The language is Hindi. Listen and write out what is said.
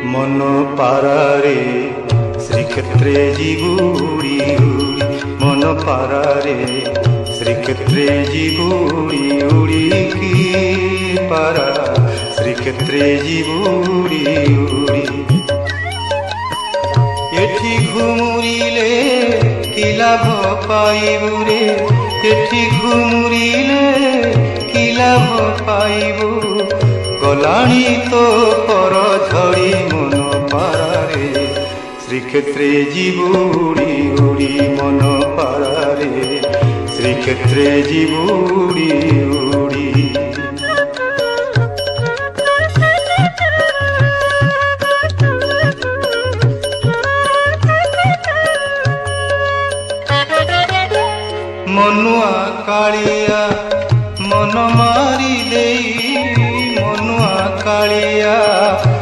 मन पारारे श्रीक्षेत्रे जिगुड़ी उड़ी मन पारारे श्रीक्षेत्रे जिगुड़ी उड़ी की पारा श्रीक्षेत्रे जिगुड़ी उड़ी एठी घुमुरिले कि लाभ पाइबु रे एठी घुमुरिले कि लाभ पाइबु गलाणी तो पर झड़ी मन पारारे श्रीक्षेत्रे जिबुड़ी उड़ी मन पारारे श्रीक्षेत्रे जिबुड़ी उड़ी मनुआ काली